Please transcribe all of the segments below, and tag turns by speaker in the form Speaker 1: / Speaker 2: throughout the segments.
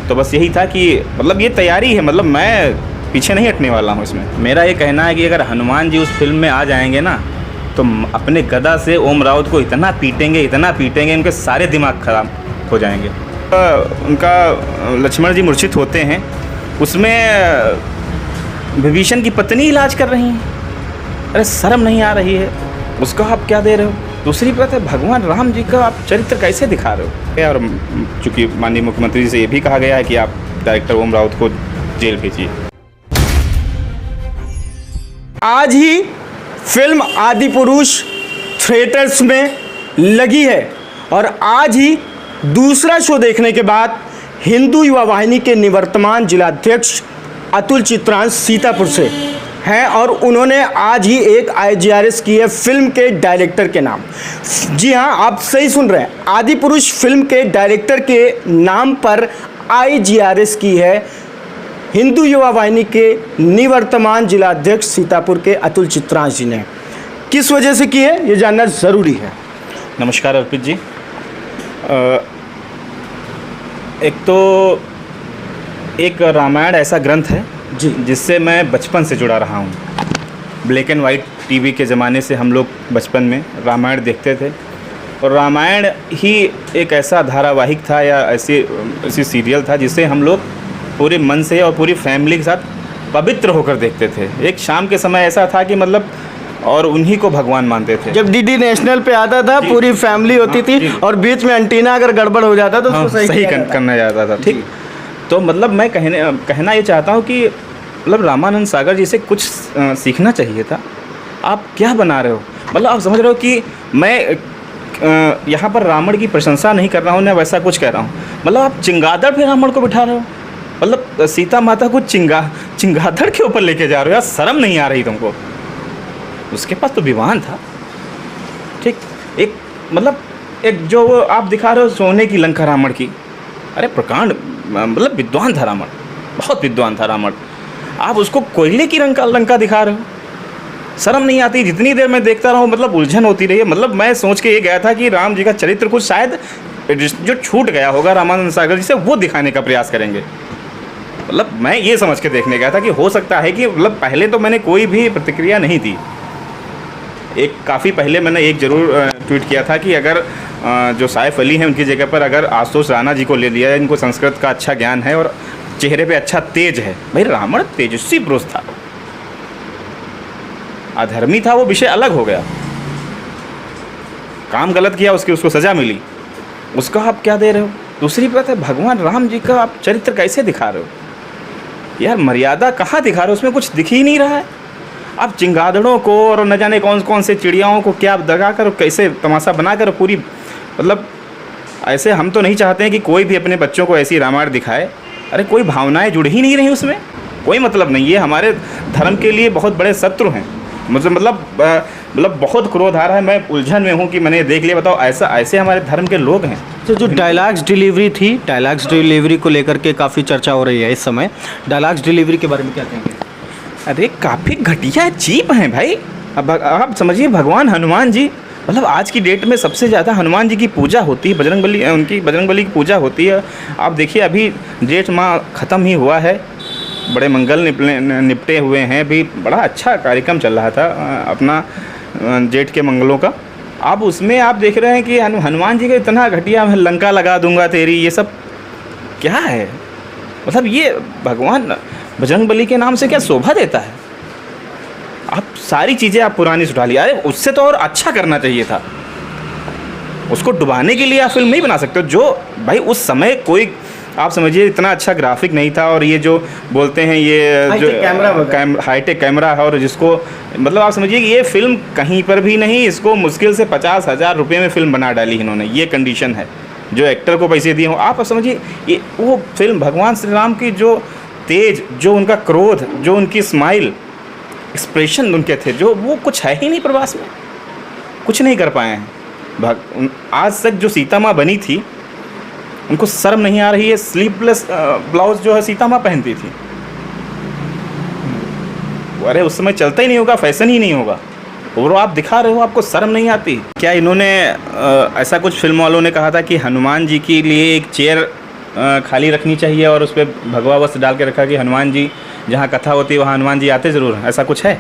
Speaker 1: तो बस यही था कि मतलब ये तैयारी है, मतलब मैं पीछे नहीं हटने वाला हूँ इसमें। मेरा ये कहना है कि अगर हनुमान जी उस फिल्म में आ जाएंगे ना, तो अपने गदा से ओम राउत को इतना पीटेंगे, उनके सारे दिमाग खराब हो जाएंगे। उनका लक्ष्मण जी मूर्छित होते हैं, उसमें विभीषण की पत्नी इलाज कर रही हैं। अरे शर्म नहीं आ रही है, उसका आप क्या दे रहे हो। दूसरी बात है, भगवान राम जी का आप चरित्र कैसे दिखा रहे हो। और चूँकि माननीय मुख्यमंत्री जी से ये भी कहा गया है कि आप डायरेक्टर ओम राउत को जेल भेजिए।
Speaker 2: आज ही फिल्म आदिपुरुष थिएटर्स में लगी है और आज ही दूसरा शो देखने के बाद हिंदू युवा वाहिनी के निवर्तमान जिलाध्यक्ष अतुल चित्रांश सीतापुर से हैं और उन्होंने आज ही एक IGRS की है फिल्म के डायरेक्टर के नाम। जी हाँ, आप सही सुन रहे हैं, आदिपुरुष फिल्म के डायरेक्टर के नाम पर IGRS की है हिंदू युवा वाहिनी के निवर्तमान जिलाध्यक्ष सीतापुर के अतुल चित्रांश जी ने। किस वजह से की है ये जानना ज़रूरी है।
Speaker 1: नमस्कार अर्पित जी। एक तो एक रामायण ऐसा ग्रंथ है
Speaker 2: जी
Speaker 1: जिससे मैं बचपन से जुड़ा रहा हूँ। ब्लैक एंड वाइट टीवी के ज़माने से हम लोग बचपन में रामायण देखते थे और रामायण ही एक ऐसा धारावाहिक था या ऐसी सीरियल था जिसे हम लोग पूरे मन से और पूरी फैमिली के साथ पवित्र होकर देखते थे। एक शाम के समय ऐसा था कि मतलब और उन्हीं को भगवान मानते थे।
Speaker 2: जब DD नेशनल पे आता था पूरी फैमिली होती थी और बीच में एंटीना अगर गड़बड़ हो जाता तो उसको सही
Speaker 1: करना जाता था। ठीक, तो मतलब मैं कहना ये चाहता हूँ कि मतलब रामानंद सागर जी से कुछ सीखना चाहिए था। आप क्या बना रहे हो, मतलब आप समझ रहे हो कि मैं यहाँ पर रावण की प्रशंसा नहीं कर रहा हूँ, ना वैसा कुछ कह रहा हूँ। मतलब आप चिंगादड़ पे रावण को बिठा रहे हो, मतलब सीता माता को चिंगादड़ के ऊपर लेके जा रहे हो। यार शर्म नहीं आ रही तुमको। उसके पास तो विमान था, ठीक, एक मतलब एक जो आप दिखा रहे हो सोने की लंका रावण की, अरे प्रकांड मतलब विद्वान था रावण, बहुत विद्वान था रावण। आप उसको कोयले की लंका दिखा रहे हो। शर्म नहीं आती। जितनी देर मैं देखता रहा हूँ मतलब उलझन होती रही है। मतलब मैं सोच के ये गया था कि राम जी का चरित्र कुछ शायद जो छूट गया होगा रामानंद सागर जी से वो दिखाने का प्रयास करेंगे। मतलब मैं ये समझ के देखने गया था कि हो सकता है कि मतलब पहले तो मैंने कोई भी प्रतिक्रिया नहीं दी। एक काफ़ी पहले मैंने एक ज़रूर ट्वीट किया था कि अगर जो सैफ अली हैं उनकी जगह पर अगर आशुतोष राणा जी को ले लिया, इनको संस्कृत का अच्छा ज्ञान है और चेहरे पे अच्छा तेज है। भाई रावण तेजस्वी पुरुष था, अधर्मी था, वो विषय अलग हो गया। काम गलत किया, उसको सज़ा मिली, उसका आप क्या दे रहे हो। दूसरी बात है, भगवान राम जी का आप चरित्र कैसे दिखा रहे हो। यार मर्यादा कहाँ दिखा रहे हो, उसमें कुछ दिख ही नहीं रहा है। आप चिंगादड़ों को और न जाने कौन कौन से चिड़ियाओं को क्या दगा कर कैसे तमाशा बनाकर पूरी मतलब ऐसे हम तो नहीं चाहते हैं कि कोई भी अपने बच्चों को ऐसी रामायण दिखाए। अरे कोई भावनाएं जुड़ ही नहीं रही उसमें, कोई मतलब नहीं। ये हमारे धर्म के लिए बहुत बड़े शत्रु हैं। मतलब बहुत क्रोध आ रहा है। मैं उलझन में हूँ कि मैंने देख लिया। बताओ ऐसे हमारे धर्म के लोग हैं।
Speaker 2: तो जो डायलॉग्स डिलीवरी थी, डायलॉग्स डिलीवरी को लेकर के काफ़ी चर्चा हो रही है इस समय। डायलॉग्स डिलीवरी के बारे में क्या कहेंगे।
Speaker 1: अरे काफ़ी घटिया चीप हैं भाई। अब आप समझिए, भगवान हनुमान जी, मतलब आज की डेट में सबसे ज़्यादा हनुमान जी की पूजा होती है, बजरंगबली की पूजा होती है। आप देखिए अभी जेठ माह ख़त्म ही हुआ है, बड़े मंगल निपटे हुए हैं, भी बड़ा अच्छा कार्यक्रम चल रहा था अपना जेठ के मंगलों का। आप उसमें आप देख रहे हैं कि हनुमान जी का इतना घटिया, लंका लगा दूंगा तेरी, ये सब क्या है। मतलब ये भगवान बजरंगबली के नाम से क्या शोभा देता है। आप सारी चीज़ें आप पुरानी सुठा लिया। अरे उससे तो और अच्छा करना चाहिए था। उसको डुबाने के लिए आप फिल्म नहीं बना सकते हो। जो भाई उस समय कोई आप समझिए इतना अच्छा ग्राफिक नहीं था, और ये जो बोलते हैं ये जो हाईटेक कैमरा है, और जिसको मतलब आप समझिए कि ये फिल्म कहीं पर भी नहीं, इसको मुश्किल से 50,000 रुपये में फिल्म बना डाली इन्होंने। ये कंडीशन है, जो एक्टर को पैसे दिए हों। आप समझिए ये वो फिल्म भगवान श्री राम की जो तेज, जो उनका क्रोध, जो उनकी स्माइल, एक्सप्रेशन उनके थे, जो वो कुछ है ही नहीं। प्रवास में कुछ नहीं कर पाए हैं। आज तक जो सीता माँ बनी थी उनको शर्म नहीं आ रही है। स्लीवलेस ब्लाउज जो है सीता माँ पहनती थी। अरे उस समय चलता ही नहीं होगा, फैशन ही नहीं होगा, और आप दिखा रहे हो, आपको शर्म नहीं आती क्या। इन्होंने ऐसा कुछ फिल्म वालों ने कहा था कि हनुमान जी के लिए एक चेयर खाली रखनी चाहिए और उस पर भगवा वस्त्र डाल के रखा कि हनुमान जी जहाँ कथा होती है वहाँ हनुमान जी आते ज़रूर हैं, ऐसा कुछ है?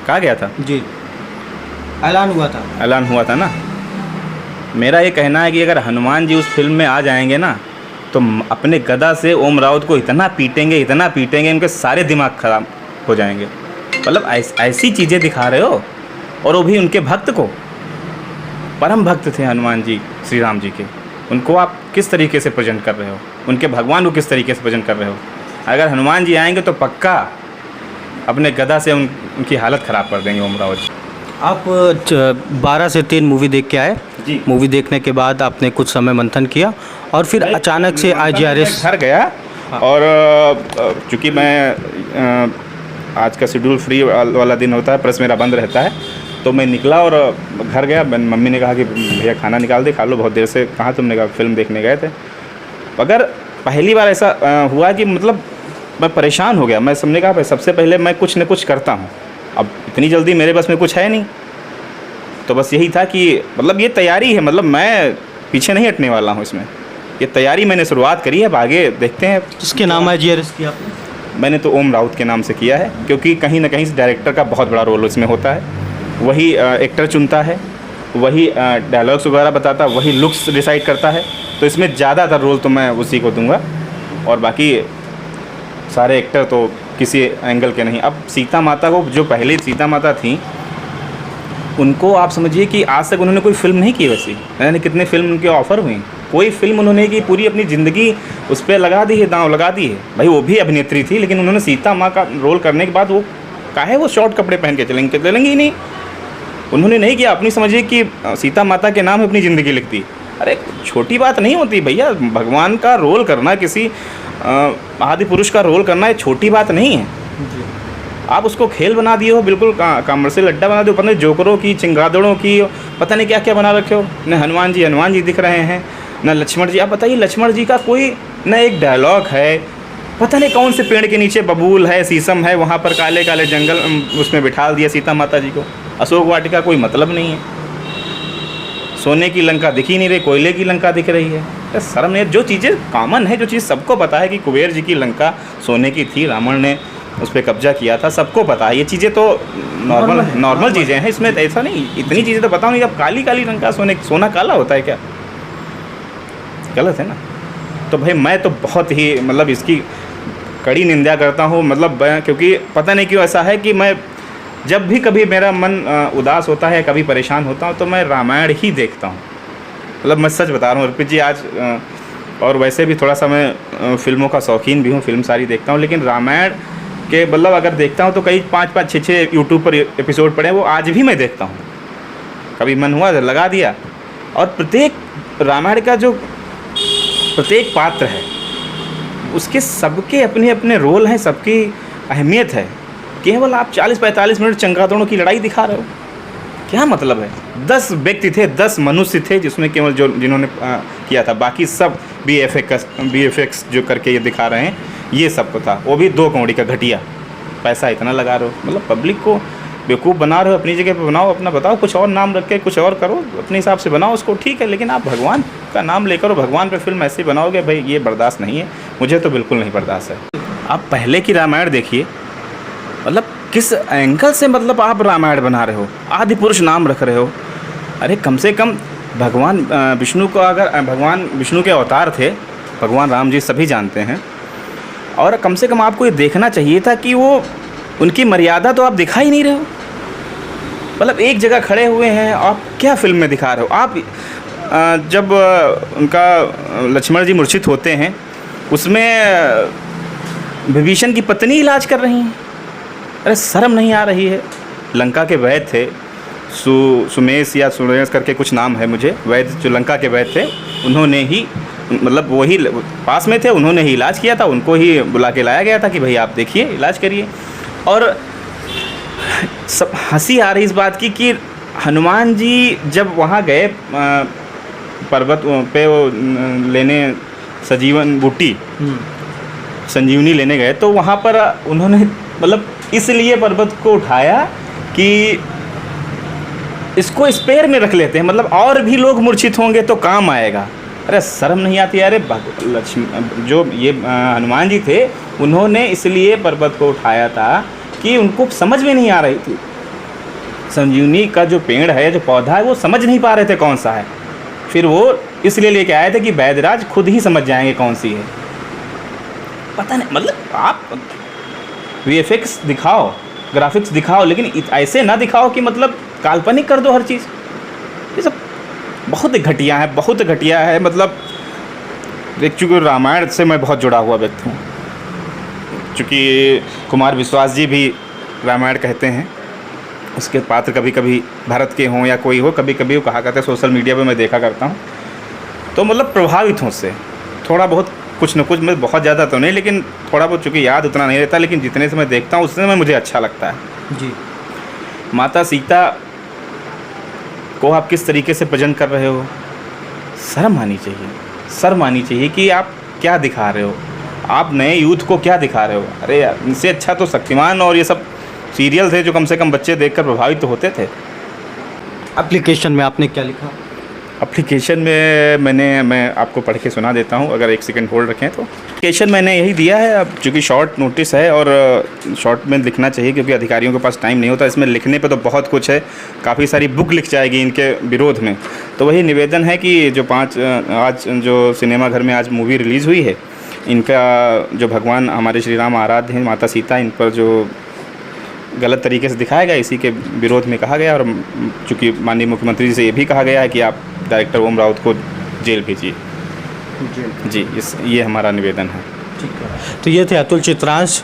Speaker 1: कहा गया था
Speaker 2: जी, ऐलान हुआ था।
Speaker 1: ऐलान हुआ था ना। मेरा ये कहना है कि अगर हनुमान जी उस फिल्म में आ जाएंगे ना तो अपने गदा से ओम राउत को इतना पीटेंगे उनके सारे दिमाग खराब हो जाएंगे। मतलब ऐसी चीज़ें दिखा रहे हो, और वो भी उनके भक्त को। परम भक्त थे हनुमान जी श्री राम जी के, उनको आप किस तरीके से प्रेजेंट कर रहे हो, उनके भगवान को किस तरीके से प्रेजेंट कर रहे हो? अगर हनुमान जी आएंगे तो पक्का अपने गदा से उनकी हालत ख़राब कर देंगे ओम रावत जी।
Speaker 2: आप 12 से 3 मूवी देख के आए
Speaker 1: जी।
Speaker 2: मूवी देखने के बाद आपने कुछ समय मंथन किया और फिर अचानक से IGRS
Speaker 1: घर गया। और चूँकि मैं आज का शेड्यूल फ्री वाला दिन होता है, प्रेस मेरा बंद रहता है, तो मैं निकला और घर गया। मम्मी ने कहा कि भैया खाना निकाल दे, खा लो, बहुत देर से कहाँ तुमने कहा फिल्म देखने गए थे। अगर पहली बार ऐसा हुआ कि मतलब मैं परेशान हो गया। मैं समझने कहा भाई सबसे पहले मैं कुछ न कुछ करता हूँ, अब इतनी जल्दी मेरे बस में कुछ है नहीं। तो बस यही था कि मतलब ये तैयारी है, मतलब मैं पीछे नहीं हटने वाला हूँ इसमें। ये तैयारी मैंने शुरुआत करी है, अब आगे देखते हैं।
Speaker 2: किसके नाम IGRS किया आपने?
Speaker 1: मैंने तो ओम राउत के नाम से किया है, क्योंकि कहीं ना कहीं डायरेक्टर का बहुत बड़ा रोल इसमें होता है। वही एक्टर चुनता है, वही डायलॉग्स वगैरह बताता है, वही लुक्स डिसाइड करता है। तो इसमें ज़्यादातर रोल तो मैं उसी को दूंगा, और बाकी सारे एक्टर तो किसी एंगल के नहीं। अब सीता माता को, जो पहले सीता माता थी, उनको आप समझिए कि आज तक उन्होंने कोई फिल्म नहीं की वैसी। यानी कितने फिल्म उनके ऑफ़र हुई, कोई फिल्म उन्होंने की, पूरी अपनी ज़िंदगी उस पर लगा दी है, दांव लगा दी है। भाई वो भी अभिनेत्री थी, लेकिन उन्होंने सीता माँ का रोल करने के बाद वो काहे वो शॉर्ट कपड़े पहन के चलेंगे ही नहीं। उन्होंने नहीं किया, अपनी समझिए कि सीता माता के नाम अपनी ज़िंदगी लिख दी। अरे छोटी बात नहीं होती भैया, भगवान का रोल करना, किसी आदि पुरुष का रोल करना ये छोटी बात नहीं है। आप उसको खेल बना दिए हो, बिल्कुल कमर्शियल अड्डा बना दिए, पता नहीं जोकरों की, चिंगादड़ों की, पता नहीं क्या क्या बना रखे हो। न हनुमान जी दिख रहे हैं, न लक्ष्मण जी। आप बताइए लक्ष्मण जी का कोई न एक डायलॉग है, पता नहीं कौन से पेड़ के नीचे बबूल है, शीशम है, वहाँ पर काले काले जंगल, उसमें बिठा दिया सीता माता जी को। अशोक वाटिका कोई मतलब नहीं है, सोने की लंका दिख ही नहीं रही, कोयले की लंका दिख रही है। शर्म नहीं। जो चीज़ें कॉमन है, जो चीज़ सबको पता है कि कुबेर जी की लंका सोने की थी, रावण ने उस पर कब्जा किया था, सबको पता है। ये चीज़ें तो नॉर्मल चीज़ें हैं, इसमें ऐसा नहीं, इतनी चीज़ें तो पता नहीं। अब काली काली लंका, सोना काला होता है क्या? गलत है ना। तो भाई मैं तो बहुत ही मतलब इसकी कड़ी निंदा करता हूँ, मतलब क्योंकि पता नहीं क्यों ऐसा है कि मैं जब भी कभी मेरा मन उदास होता है, कभी परेशान होता हूँ, तो मैं रामायण ही देखता हूँ। मतलब मैं सच बता रहा हूँ अर्पित जी, आज और वैसे भी थोड़ा सा मैं फिल्मों का शौकीन भी हूँ, फिल्म सारी देखता हूँ, लेकिन रामायण के मतलब अगर देखता हूँ तो कई 5-5, 6-6 यूट्यूब पर एपिसोड पड़े हैं, वो आज भी मैं देखता हूँ। कभी मन हुआ लगा दिया, और प्रत्येक रामायण का जो प्रत्येक पात्र है उसके सबके अपने अपने रोल हैं, सबकी अहमियत है। केवल आप 40-45 मिनट चंगादड़ों की लड़ाई दिखा रहे हो, क्या मतलब है? 10 व्यक्ति थे, 10 मनुष्य थे जिसमें केवल जिन्होंने किया था, बाकी सब BFX जो करके ये दिखा रहे हैं, ये सब को था। वो भी 2 कौड़ी का घटिया, पैसा इतना लगा रहे हो। मतलब पब्लिक को बेवकूफ़ बना रहे हो। अपनी जगह पे बनाओ, अपना बताओ, कुछ और नाम रख के कुछ और करो, अपने हिसाब से बनाओ उसको, ठीक है। लेकिन आप भगवान का नाम लेकर भगवान पे फिल्म ऐसे बनाओगे, भाई ये बर्दाश्त नहीं है, मुझे तो बिल्कुल नहीं बर्दाश्त है। आप पहले की रामायण देखिए, मतलब किस एंगल से मतलब आप रामायण बना रहे हो, आदि पुरुष नाम रख रहे हो। अरे कम से कम भगवान विष्णु को, अगर भगवान विष्णु के अवतार थे, भगवान राम जी सभी जानते हैं, और कम से कम आपको ये देखना चाहिए था कि वो उनकी मर्यादा तो आप दिखा ही नहीं रहे हो। मतलब एक जगह खड़े हुए हैं, आप क्या फिल्म में दिखा रहे हो? आप जब उनका लक्ष्मण जी मूर्छित होते हैं, उसमें विभीषण की पत्नी इलाज कर रही हैं। अरे शर्म नहीं आ रही है? लंका के वैद्य थे, सुमेश या सुरेश करके कुछ नाम है मुझे, वैद्य जो लंका के वैद्य थे, उन्होंने ही मतलब वही पास में थे, उन्होंने ही इलाज किया था, उनको ही बुला के लाया गया था कि भाई आप देखिए, इलाज करिए। और सब हंसी आ रही इस बात की कि हनुमान जी जब वहाँ गए पर्वत पे वो लेने सजीवन बूटी, संजीवनी लेने गए, तो वहाँ पर उन्होंने मतलब इसलिए पर्वत को उठाया कि इसको स्पेयर में रख लेते हैं, मतलब और भी लोग मूर्छित होंगे तो काम आएगा। अरे शर्म नहीं आती? अरे लक्ष्मी जो ये हनुमान जी थे, उन्होंने इसलिए पर्वत को उठाया था कि उनको समझ में नहीं आ रही थी। संजीवनी का जो पेड़ है, जो पौधा है, वो समझ नहीं पा रहे थे कौन सा है। फिर वो इसलिए लेके आए थे कि वैद्यराज खुद ही समझ जाएंगे कौन सी है। पता नहीं, मतलब आप VFX दिखाओ, ग्राफिक्स दिखाओ, लेकिन ऐसे ना दिखाओ कि मतलब काल्पनिक कर दो हर चीज़। ये सब बहुत घटिया है, बहुत घटिया है। मतलब देख, चूँकि रामायण से मैं बहुत जुड़ा हुआ व्यक्ति हूँ, चूँकि कुमार विश्वास जी भी रामायण कहते हैं, उसके पात्र कभी कभी भरत के हों या कोई हो, कभी कभी वो कहा करते हैं, सोशल मीडिया पे मैं देखा करता हूँ। तो मतलब प्रभावित हूँ उससे थोड़ा बहुत, कुछ न कुछ, मैं बहुत ज़्यादा तो नहीं, लेकिन थोड़ा बहुत, चूँकि याद उतना नहीं रहता, लेकिन जितने से मैं देखता हूँ उससे मुझे अच्छा लगता है।
Speaker 2: जी।
Speaker 1: माता सीता को आप किस तरीके से भजन कर रहे हो, शर्म आनी चाहिए, शर्म आनी चाहिए कि आप क्या दिखा रहे हो, आप नए यूथ को क्या दिखा रहे हो। अरे यार, इनसे अच्छा तो शक्तिमान और ये सब सीरियल थे जो कम से कम बच्चे देखकर प्रभावित तो होते थे।
Speaker 2: एप्लीकेशन में आपने क्या लिखा?
Speaker 1: एप्लीकेशन में मैं आपको पढ़ के सुना देता हूँ, अगर एक सेकंड होल्ड रखें तो। एप्लीकेशन मैंने यही दिया है, अब चूँकि शॉर्ट नोटिस है और शॉर्ट में लिखना चाहिए क्योंकि अधिकारियों के पास टाइम नहीं होता। इसमें लिखने पे तो बहुत कुछ है, काफ़ी सारी बुक लिख जाएगी इनके विरोध में। तो वही निवेदन है कि जो आज जो सिनेमा घर में आज मूवी रिलीज़ हुई है, इनका जो भगवान हमारे श्री राम आराध्य हैं, माता सीता, इन पर जो गलत तरीके से दिखाया गया, इसी के विरोध में कहा गया। और चूँकि माननीय मुख्यमंत्री जी से ये भी कहा गया है कि आप डायरेक्टर ओम राउत को जेल भेजिए। जी, ये हमारा निवेदन है।
Speaker 2: ठीक है। तो ये थे अतुल चित्रांश,